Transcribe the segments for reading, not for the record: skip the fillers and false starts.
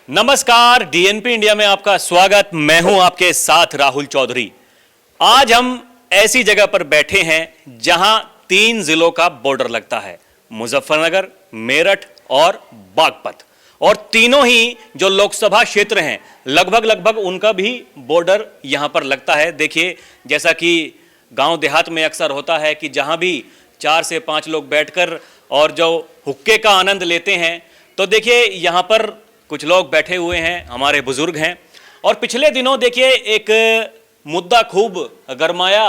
नमस्कार, DNP India में आपका स्वागत। मैं हूं आपके साथ राहुल चौधरी। आज हम ऐसी जगह पर बैठे हैं जहां 3 जिलों का बॉर्डर लगता है, मुजफ्फरनगर, मेरठ और बागपत। और तीनों ही जो लोकसभा क्षेत्र हैं लगभग उनका भी बॉर्डर यहां पर लगता है। देखिए, जैसा कि गांव देहात में अक्सर होता है कि जहां भी 4 से 5 लोग बैठकर और जो हुक्के का आनंद लेते हैं, तो देखिए यहां पर कुछ लोग बैठे हुए हैं, हमारे बुजुर्ग हैं। और पिछले दिनों देखिए एक मुद्दा खूब गरमाया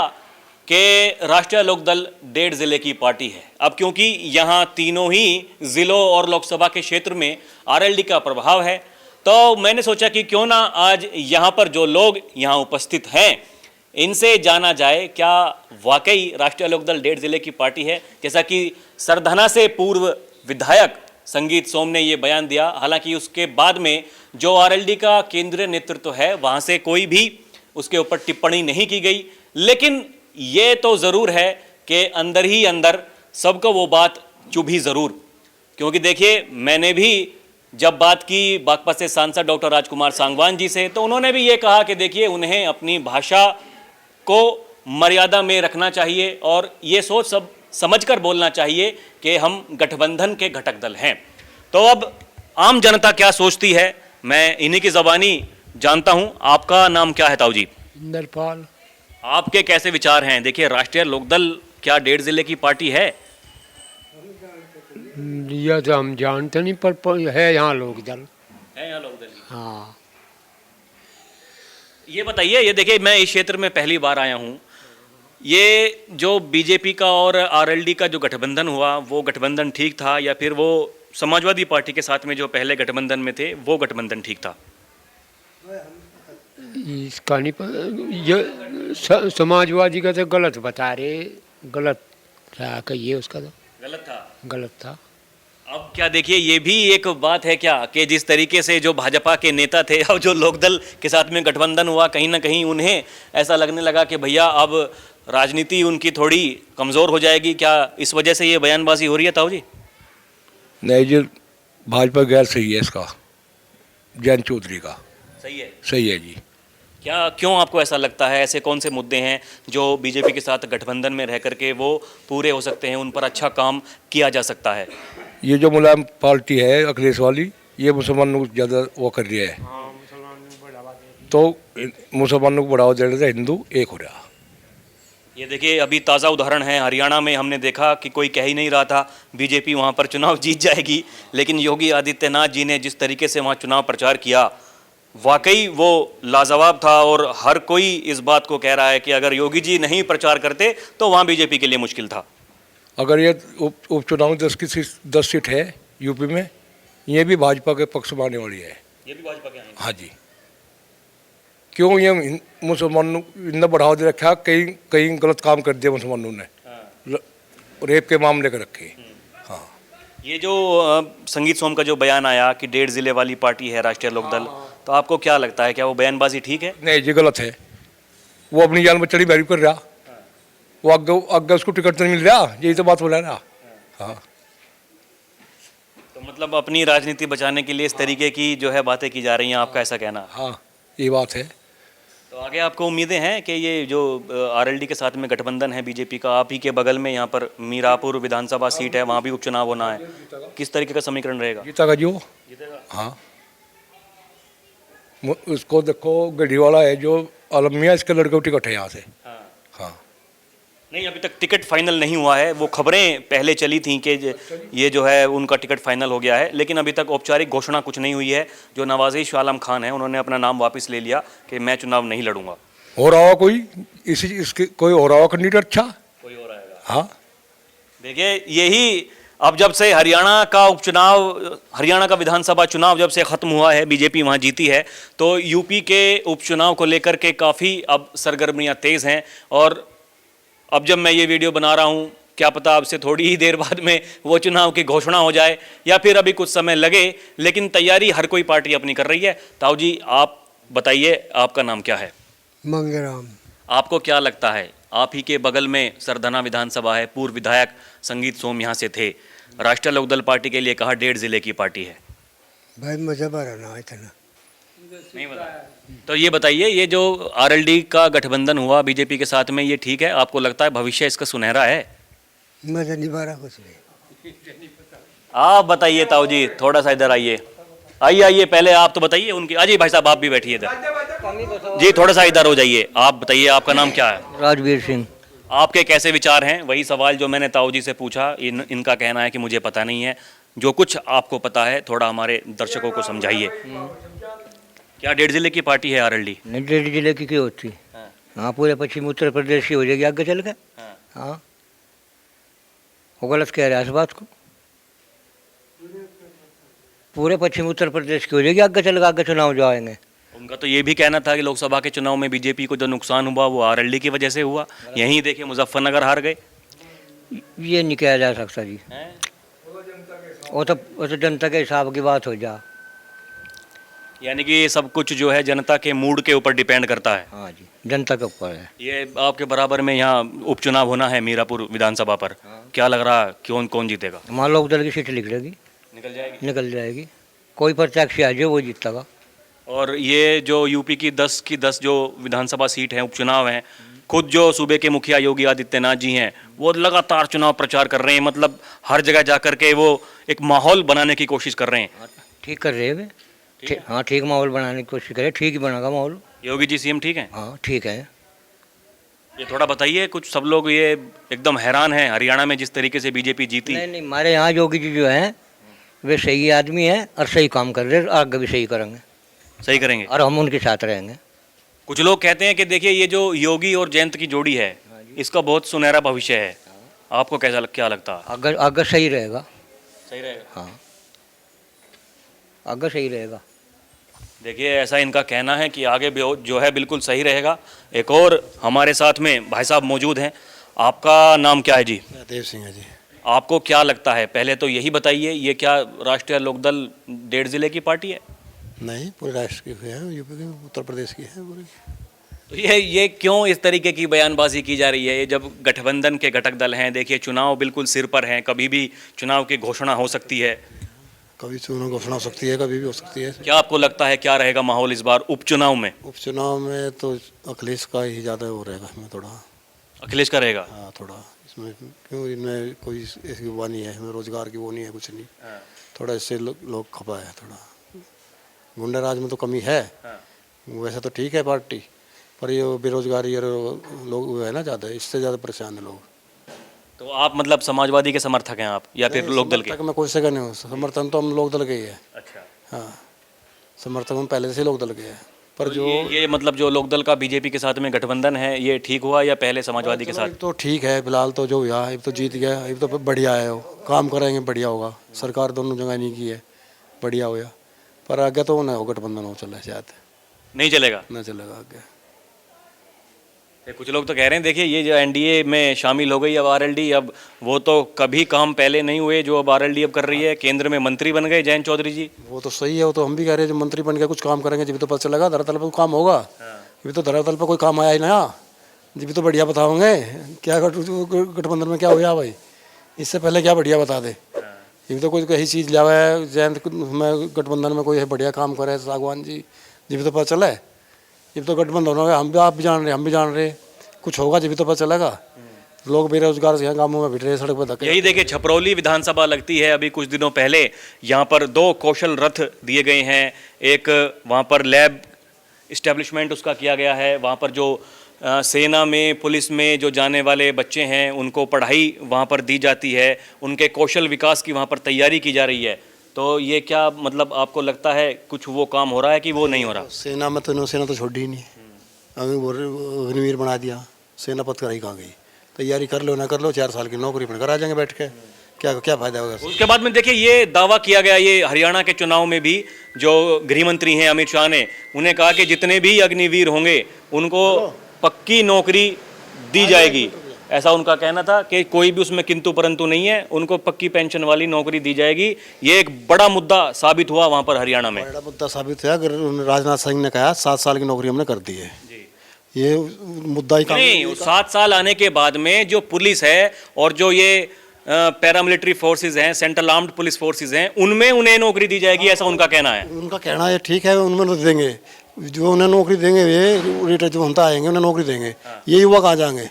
कि राष्ट्रीय लोकदल 1.5 जिले की पार्टी है। अब क्योंकि यहाँ तीनों ही जिलों और लोकसभा के क्षेत्र में आरएलडी का प्रभाव है, तो मैंने सोचा कि क्यों ना आज यहाँ पर जो लोग यहाँ उपस्थित हैं इनसे जाना जाए क्या वाकई राष्ट्रीय लोकदल 1.5 जिले की पार्टी है। जैसा कि सरधना से पूर्व विधायक संगीत सोम ने ये बयान दिया, हालांकि उसके बाद में जो आरएलडी का केंद्रीय नेतृत्व है वहां से कोई भी उसके ऊपर टिप्पणी नहीं की गई। लेकिन ये तो ज़रूर है कि अंदर ही अंदर सबको वो बात चुभी ज़रूर, क्योंकि देखिए मैंने भी जब बात की बागपत से सांसद डॉक्टर राजकुमार सांगवान जी से, तो उन्होंने भी ये कहा कि देखिए उन्हें अपनी भाषा को मर्यादा में रखना चाहिए और ये सोच सब समझकर बोलना चाहिए कि हम गठबंधन के घटक दल हैं। तो अब आम जनता क्या सोचती है मैं इन्हीं की ज़बानी जानता हूं। आपका नाम क्या है ताऊ जी? इंद्रपाल। आपके कैसे विचार हैं? देखिए राष्ट्रीय लोकदल क्या 1.5 जिले की पार्टी है? यह तो हम जानते नहीं, पर है यहाँ लोकदल। है यहाँ लोकदल? हाँ। ये बताइए, ये देखिए मैं इस क्षेत्र में पहली बार आया हूँ, ये जो बीजेपी का और आरएलडी का जो गठबंधन हुआ वो गठबंधन ठीक था या फिर वो समाजवादी पार्टी के साथ में जो पहले गठबंधन में थे वो गठबंधन ठीक था? इसका नहीं ये समाजवादी का तो गलत बता रहे, गलत था कहिए, उसका तो गलत था। अब क्या देखिए ये भी एक बात है क्या कि जिस तरीके से जो भाजपा के नेता थे और जो लोकदल के साथ में गठबंधन हुआ, कहीं ना कहीं उन्हें ऐसा लगने लगा कि भैया अब राजनीति उनकी थोड़ी कमज़ोर हो जाएगी। क्या इस वजह से ये बयानबाजी हो रही है ताऊ जी? नहीं जी, भाजपा गैर सही है इसका, जयंत चौधरी का। सही है जी। क्या क्यों आपको ऐसा लगता है? ऐसे कौन से मुद्दे हैं जो बीजेपी के साथ गठबंधन में रह करके वो पूरे हो सकते हैं, उन पर अच्छा काम किया जा सकता है? ये जो मुलायम पार्टी है अखिलेश वाली, ये मुसलमानों को ज़्यादा वो कर रही है, तो मुसलमानों को बढ़ावा दे रहे थे, हिंदू एक हो रहा। ये देखिए अभी ताज़ा उदाहरण है, हरियाणा में हमने देखा कि कोई कह ही नहीं रहा था बीजेपी वहाँ पर चुनाव जीत जाएगी, लेकिन योगी आदित्यनाथ जी ने जिस तरीके से वहाँ चुनाव प्रचार किया वाकई वो लाजवाब था। और हर कोई इस बात को कह रहा है कि अगर योगी जी नहीं प्रचार करते तो वहाँ बीजेपी के लिए मुश्किल था। अगर ये उपचुनाव 10 सीट है यूपी में, ये भी भाजपा के पक्ष में आने वाली है। ये भी भाजपा के आने? हाँ जी। क्यों ये मुसलमानों इतना बढ़ावा दे रखा, कई गलत काम कर दिया मुसलमानों ने। हाँ। रेप के मामले कर रखे। हाँ। ये जो संगीत सोम का जो बयान आया कि 1.5 जिले वाली पार्टी है राष्ट्रीय लोकदल, तो आपको क्या लगता है, क्या वो बयानबाजी ठीक है? नहीं जी, गलत है। वो अपनी जान में चढ़ी बहरी कर रहा, वो आगे उसको टिकट नहीं मिल रहा, यही तो बात बोला ना। हाँ। तो मतलब अपनी राजनीति बचाने के लिए इस तरीके की जो है बातें की जा रही हैं, आपका ऐसा कहना? हाँ, ये बात है। तो आगे आपको उम्मीदें हैं कि ये जो आरएलडी के साथ में गठबंधन है बीजेपी का, आप ही के बगल में यहाँ पर मीरापुर विधानसभा सीट है, वहाँ भी उपचुनाव होना है, किस तरीके का समीकरण रहेगा? जीतेगा जो। हाँ, उसको देखो, गढ़ी वाला है जो अलमिया, इसके लड़के को टिकट है यहाँ से। हाँ। नहीं, अभी तक टिकट फाइनल नहीं हुआ है। वो खबरें पहले चली थी कि ये जो है उनका टिकट फाइनल हो गया है, लेकिन अभी तक औपचारिक घोषणा कुछ नहीं हुई है। जो नवाज़िश आलम खान है उन्होंने अपना नाम वापस ले लिया कि मैं चुनाव नहीं लड़ूंगा। हो रहा हो कोई इसके कोई हो रहा हो कैंडिडेट अच्छा, कोई हो रहेगा। हाँ, देखिए यही अब जब से हरियाणा का उपचुनाव, हरियाणा का विधानसभा चुनाव जब से ख़त्म हुआ है, बीजेपी वहाँ जीती है, तो यूपी के उपचुनाव को लेकर के काफ़ी अब सरगर्मियाँ तेज़ हैं। और अब जब मैं ये वीडियो बना रहा हूँ, क्या पता अब से थोड़ी ही देर बाद में वो चुनाव की घोषणा हो जाए या फिर अभी कुछ समय लगे, लेकिन तैयारी हर कोई पार्टी अपनी कर रही है। ताऊ जी आप बताइए, आपका नाम क्या है? मंगराम। आपको क्या लगता है, आप ही के बगल में सरधना विधानसभा है, पूर्व विधायक संगीत सोम यहाँ से थे, राष्ट्रीय लोकदल पार्टी के लिए कहा 1.5 जिले की पार्टी है, भाई मुझे बड़ा ना इतना नहीं पता। तो ये बताइए, ये जो आरएलडी का गठबंधन हुआ बीजेपी के साथ में, ये ठीक है? आपको लगता है भविष्य इसका सुनहरा है? मुझे नहीं बड़ा कुछ नहीं। आप बताइए ताऊ जी, थोड़ा सा इधर आइए। आइए आइए, पहले आप तो बताइए उनकी। अजय भाई साहब, आप भी बैठिए इधर जी, थोड़ा सा इधर हो जाइए। आप बताइए, आपका नाम क्या है? राजवीर सिंह। आपके कैसे विचार हैं? वही सवाल जो मैंने ताऊ जी से पूछा। इनका कहना है कि मुझे पता नहीं है। जो कुछ आपको पता है थोड़ा हमारे दर्शकों को समझाइए। क्या 1.5 जिले की पार्टी है आरएलडी? नहीं, डेढ़ जिले की क्यों होती? हाँ, पूरे पश्चिम उत्तर प्रदेश की हो जाएगी आगे चल के। हाँ, वो गलत कह रहा है इस बात को। पूरे पश्चिम उत्तर प्रदेश की हो जाएगी आगे चल के, आगे चुनाव जो आएंगे। उनका तो ये भी कहना था कि लोकसभा के चुनाव में बीजेपी को जो नुकसान हुआ वो आरएलडी की वजह से हुआ। यहीं देखिए, मुजफ्फरनगर हार गए। ये नहीं कहा जा सकता जी। वो तो जनता के हिसाब की बात हो जा। यानी कि ये सब कुछ जो है जनता के मूड के ऊपर डिपेंड करता है। हाँ जी, जनता के ऊपर है। ये आपके बराबर में यहाँ उपचुनाव होना है मीरापुर विधानसभा पर। क्या लग रहा है, कौन कौन जीतेगा? हमारे लोक दल की सीट निकलेगी, निकल जाएगी। निकल जाएगी। कोई प्रत्याशी आ जाए वो जीतेगा। और ये जो यूपी की 10 जो विधानसभा सीट हैं, उपचुनाव हैं, खुद जो सूबे के मुखिया योगी आदित्यनाथ जी हैं वो लगातार चुनाव प्रचार कर रहे हैं। मतलब हर जगह जा कर के वो एक माहौल बनाने की कोशिश कर रहे हैं। ठीक कर रहे हैं वे। हाँ, ठीक माहौल बनाने की कोशिश करें। ठीक ही बनेगा माहौल। योगी जी सीएम ठीक है? हाँ, ठीक है। ये थोड़ा बताइए, कुछ सब लोग ये एकदम हैरान हैं हरियाणा में जिस तरीके से बीजेपी जीती। नहीं नहीं, हमारे यहाँ योगी जी जो हैं वे सही आदमी हैं और सही काम कर रहे हैं। आगे भी सही करेंगे, सही करेंगे। और हम उनके साथ रहेंगे। कुछ लोग कहते हैं कि देखिए, ये जो योगी और जयंत की जोड़ी है इसका बहुत सुनहरा भविष्य है। आपको कैसा क्या लगता है? आगे आगे सही रहेगा। सही रहेगा। हाँ, आगे सही रहेगा। देखिए, ऐसा इनका कहना है कि आगे भी जो है बिल्कुल सही रहेगा। एक और हमारे साथ में भाई साहब मौजूद हैं। आपका नाम क्या है जी? देव सिंह है जी। आपको क्या लगता है, पहले तो यही बताइए, ये क्या राष्ट्रीय लोकदल 1.5 जिले की पार्टी है? नहीं, पूरे राष्ट्र की है, यूपी की, उत्तर प्रदेश की है पूरी। तो ये क्यों इस तरीके की बयानबाजी की जा रही है? ये जब गठबंधन के घटक दल हैं, देखिए चुनाव बिल्कुल सिर पर हैं, कभी भी चुनाव की घोषणा हो सकती है। कभी चुनाव घोषणा हो सकती है, कभी भी हो सकती है। क्या आपको लगता है क्या रहेगा माहौल इस बार उपचुनाव में? उपचुनाव में तो अखिलेश का ही ज़्यादा वो रहेगा इसमें थोड़ा। अखिलेश का रहेगा? हाँ, थोड़ा इसमें क्यों, इनमें कोई ऐसी वो नहीं है, इसमें रोजगार की वो नहीं है, कुछ नहीं। थोड़ा इससे लोग खपा है थोड़ा। गुंडा राज में तो कमी है। वैसे तो ठीक है पार्टी, पर ये बेरोजगारी और लोग है ना ज़्यादा, इससे ज़्यादा परेशान है लोग। तो आप मतलब समाजवादी के समर्थक हैं आप, या फिर लोकदल के? समर्थक मैं कोई से का नहीं हूँ, समर्थन तो हम लोकदल के ही है। अच्छा। हाँ, समर्थक हम पहले से लोकदल के हैं। पर तो जो ये मतलब जो लोकदल का बीजेपी के साथ में गठबंधन है, ये ठीक हुआ या पहले समाजवादी के साथ? तो ठीक है फिलहाल तो जो हुआ, अब तो जीत गया, अब तो बढ़िया है, वो काम करेंगे बढ़िया होगा। सरकार दोनों जगह नहीं की है, बढ़िया होया। पर आगे तो ना हो, गठबंधन हो चला शायद नहीं चलेगा। ना चलेगा आगे। कुछ लोग तो कह रहे हैं देखिए, ये जो एनडीए में शामिल हो गई अब आरएलडी, अब वो तो कभी काम पहले नहीं हुए जो अब आरएलडी अब कर रही है। केंद्र में मंत्री बन गए जयंत चौधरी जी। वो तो सही है, वो तो हम भी कह रहे हैं, जब मंत्री बन के कुछ काम करेंगे जब तो पता चलेगा, धरातल पर काम होगा। अभी तो धरातल पर कोई काम आया ही नया, जब तो बढ़िया बताओगे क्या गठबंधन में क्या हुआ भाई, इससे पहले क्या बढ़िया बता दे। ये तो कोई कहीं चीज़ लिया हुआ है जयंत में, गठबंधन में कोई है बढ़िया काम करे सागवान जी, जब तो पता चला है। जब तो गठबंधन होगा, हम भी, आप भी जान रहे, हम भी जान रहे, कुछ होगा जब तो पता चलेगा। लोग बेरोजगार से यहाँ गाँवों में बैठ रहे, सड़क पर धक्के। यही देखिए, छपरौली विधानसभा लगती है। अभी कुछ दिनों पहले यहाँ पर 2 कौशल रथ दिए गए हैं। एक वहाँ पर लैब इस्टेब्लिशमेंट उसका किया गया है। वहाँ पर जो सेना में, पुलिस में जो जाने वाले बच्चे हैं उनको पढ़ाई वहाँ पर दी जाती है, उनके कौशल विकास की वहाँ पर तैयारी की जा रही है। तो ये क्या मतलब आपको लगता है कुछ वो काम हो रहा है कि वो नहीं हो रहा? सेना में तो नौसेना तो छोड़ी ही नहीं, अग्निवीर बना दिया, सेना पद कराई कहाँ गई। तैयारी कर लो ना कर लो, 4 साल की नौकरी बनकर आ जाएंगे बैठ के, क्या क्या फायदा होगा। उसके बाद में देखिए, ये दावा किया गया, ये हरियाणा के चुनाव में भी जो गृह मंत्री हैं अमित शाह ने, उन्हें कहा कि जितने भी अग्निवीर होंगे उनको पक्की नौकरी दी जाएगी। ऐसा उनका कहना था कि कोई भी उसमें किंतु परंतु नहीं है, उनको पक्की पेंशन वाली नौकरी दी जाएगी। ये एक बड़ा मुद्दा साबित हुआ वहां पर हरियाणा में। बड़ा मुद्दा साबित हुआ। राजनाथ सिंह ने कहा 7 साल की नौकरी हमने कर दी है, ये मुद्दा ही काम नहीं। 7 साल आने के बाद में जो पुलिस है और जो ये पैरामिलिट्री फोर्सेज हैं, सेंट्रल आर्म्ड पुलिस फोर्सेज हैं, उनमें उन्हें नौकरी दी जाएगी, ऐसा उनका कहना है। उनका कहना है ठीक है, उनमें तो देंगे, जो उन्हें नौकरी देंगे ये रिटायर जो बनता आएंगे उन्हें नौकरी देंगे। ये युवा कहाँ जाएंगे?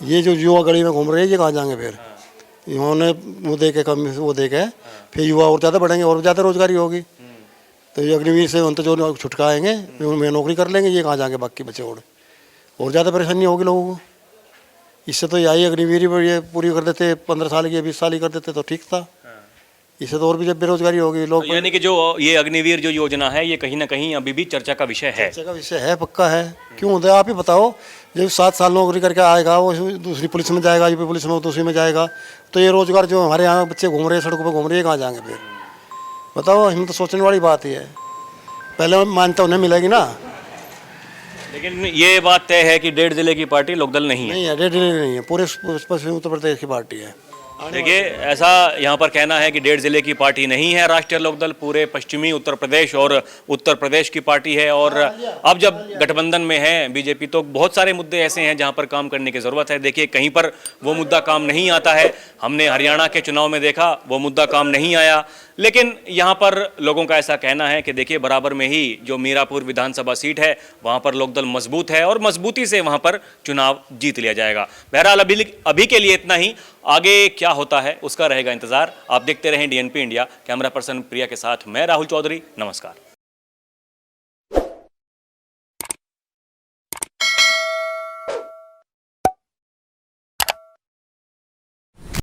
ये जो युवा गली में घूम रहे हैं ये कहाँ जाएंगे? फिर इन्होंने वो दे के कम वो दे के फिर युवा और ज़्यादा बढ़ेंगे और ज़्यादा रोजगारी होगी। तो ये अग्निवीर से उन तो जो छुटका आएंगे उनमें नौकरी कर लेंगे, ये कहाँ जाएंगे बाकी बच्चे और ज़्यादा परेशानी होगी लोगों को। इससे तो यही अग्निवीर ये पूरी कर देते, 15 साल की 20 साल की कर देते तो ठीक था। इससे तो और भी जब बेरोजगारी होगी लोग। तो यानी कि जो ये अग्निवीर जो योजना है ये कहीं ना कहीं अभी भी चर्चा का विषय है। चर्चा का विषय है, पक्का है। क्यों होता है आप ही बताओ? जब 7 साल नौकरी करके आएगा वो दूसरी पुलिस में जाएगा, यूपी पुलिस में दूसरी में जाएगा, तो ये रोजगार जो हमारे यहाँ बच्चे घूम रहे हैं सड़कों पर घूम रहे हैं कहाँ जाएंगे फिर? बताओ, हम तो सोचने वाली बात ही है। पहले मान्यता उन्हें मिलेगी ना। लेकिन ये बात तय है कि 1.5 जिले की पार्टी लोकदल नहीं है। नहीं है, 1.5 नहीं है, पूरे पश्चिमी उत्तर प्रदेश की पार्टी है। देखिए, ऐसा यहाँ पर कहना है कि 1.5 जिले की पार्टी नहीं है राष्ट्रीय लोकदल, पूरे पश्चिमी उत्तर प्रदेश और उत्तर प्रदेश की पार्टी है। और अब जब गठबंधन में है बीजेपी तो बहुत सारे मुद्दे ऐसे हैं जहाँ पर काम करने की ज़रूरत है। देखिए, कहीं पर वो मुद्दा काम नहीं आता है। हमने हरियाणा के चुनाव में देखा वो मुद्दा काम नहीं आया, लेकिन यहाँ पर लोगों का ऐसा कहना है कि देखिए बराबर में ही जो मीरापुर विधानसभा सीट है वहाँ पर लोकदल मजबूत है और मजबूती से वहाँ पर चुनाव जीत लिया जाएगा। बहरहाल अभी के लिए इतना ही, आगे क्या होता है उसका रहेगा इंतजार। आप देखते रहें DNP इंडिया। कैमरा पर्सन प्रिया के साथ मैं राहुल चौधरी, नमस्कार।